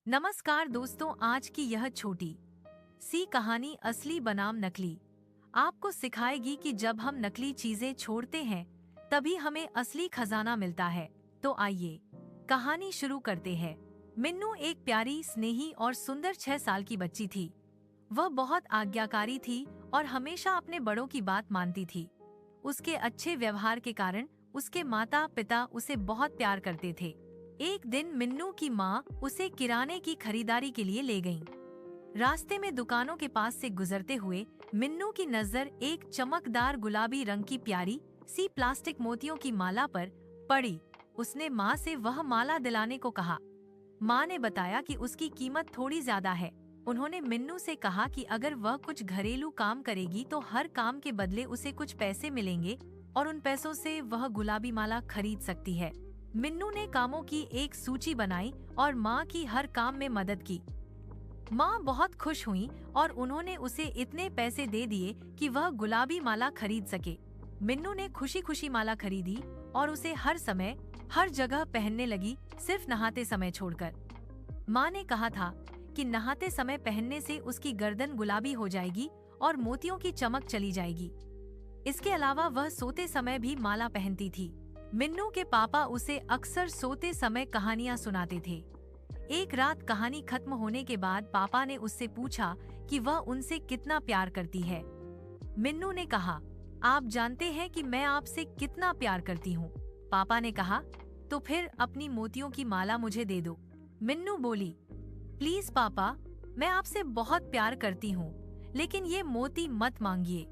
नमस्कार दोस्तों, आज की यह छोटी सी कहानी असली बनाम नकली आपको सिखाएगी कि जब हम नकली चीजें छोड़ते हैं तभी हमें असली खजाना मिलता है। तो आइए कहानी शुरू करते हैं। मिन्नू एक प्यारी, स्नेही और सुंदर 6 साल की बच्ची थी। वह बहुत आज्ञाकारी थी और हमेशा अपने बड़ों की बात मानती थी। उसके अच्छे व्यवहार के कारण उसके माता पिता उसे बहुत प्यार करते थे। एक दिन मिन्नू की माँ उसे किराने की खरीदारी के लिए ले गईं। रास्ते में दुकानों के पास से गुजरते हुए मिन्नू की नजर एक चमकदार गुलाबी रंग की प्यारी सी प्लास्टिक मोतियों की माला पर पड़ी। उसने माँ से वह माला दिलाने को कहा। माँ ने बताया कि उसकी कीमत थोड़ी ज्यादा है। उन्होंने मिन्नू से कहा कि अगर वह कुछ घरेलू काम करेगी तो हर काम के बदले उसे कुछ पैसे मिलेंगे और उन पैसों से वह गुलाबी माला खरीद सकती है। मिन्नू ने कामों की एक सूची बनाई और माँ की हर काम में मदद की। माँ बहुत खुश हुई और उन्होंने उसे इतने पैसे दे दिए कि वह गुलाबी माला खरीद सके। मिन्नू ने खुशी खुशी माला खरीदी और उसे हर समय हर जगह पहनने लगी, सिर्फ नहाते समय छोड़कर। माँ ने कहा था कि नहाते समय पहनने से उसकी गर्दन गुलाबी हो जाएगी और मोतियों की चमक चली जाएगी। इसके अलावा वह सोते समय भी माला पहनती थी। मिन्नू के पापा उसे अक्सर सोते समय कहानियां सुनाते थे। एक रात कहानी खत्म होने के बाद पापा ने उससे पूछा कि वह उनसे कितना प्यार करती है। मिन्नू ने कहा, आप जानते हैं कि मैं आपसे कितना प्यार करती हूँ। पापा ने कहा, तो फिर अपनी मोतियों की माला मुझे दे दो। मिन्नू बोली, प्लीज पापा, मैं आपसे बहुत प्यार करती हूँ, लेकिन ये मोती मत मांगिए।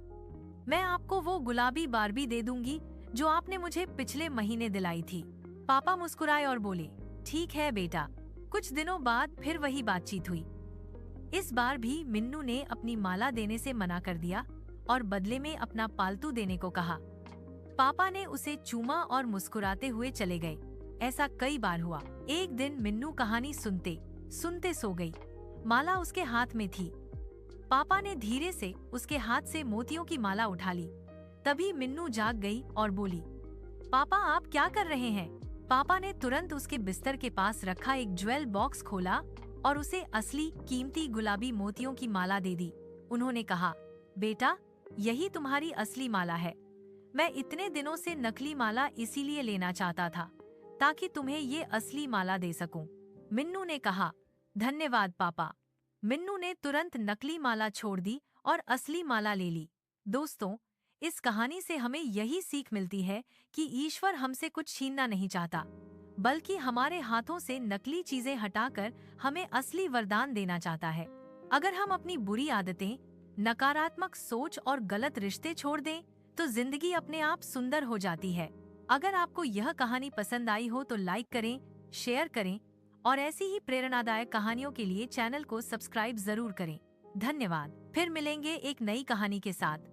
मैं आपको वो गुलाबी बारबी दे दूंगी जो आपने मुझे पिछले महीने दिलाई थी। पापा मुस्कुराए और बोले, ठीक है बेटा। कुछ दिनों बाद फिर वही बातचीत हुई। इस बार भी मिन्नू ने अपनी माला देने से मना कर दिया और बदले में अपना पालतू देने को कहा। पापा ने उसे चूमा और मुस्कुराते हुए चले गए। ऐसा कई बार हुआ। एक दिन मिन्नू कहानी सुनते सुनते सो गई। माला उसके हाथ में थी। पापा ने धीरे से उसके हाथ से मोतियों की माला उठा ली। तभी मिन्नू जाग गई और बोली, पापा आप क्या कर रहे हैं? पापा ने तुरंत उसके बिस्तर के पास रखा एक ज्वेल बॉक्स खोला और उसे असली कीमती गुलाबी मोतियों की माला दे दी। उन्होंने कहा, बेटा, यही तुम्हारी असली माला है। मैं इतने दिनों से नकली माला इसीलिए लेना चाहता था ताकि तुम्हें ये असली माला दे सकूं। मिन्नू ने कहा, धन्यवाद पापा। मिन्नू ने तुरंत नकली माला छोड़ दी और असली माला ले ली। दोस्तों, इस कहानी से हमें यही सीख मिलती है कि ईश्वर हमसे कुछ छीनना नहीं चाहता, बल्कि हमारे हाथों से नकली चीजें हटाकर हमें असली वरदान देना चाहता है। अगर हम अपनी बुरी आदतें, नकारात्मक सोच और गलत रिश्ते छोड़ दें, तो जिंदगी अपने आप सुंदर हो जाती है। अगर आपको यह कहानी पसंद आई हो तो लाइक करें, शेयर करें और ऐसी ही प्रेरणादायक कहानियों के लिए चैनल को सब्सक्राइब जरूर करें। धन्यवाद। फिर मिलेंगे एक नई कहानी के साथ।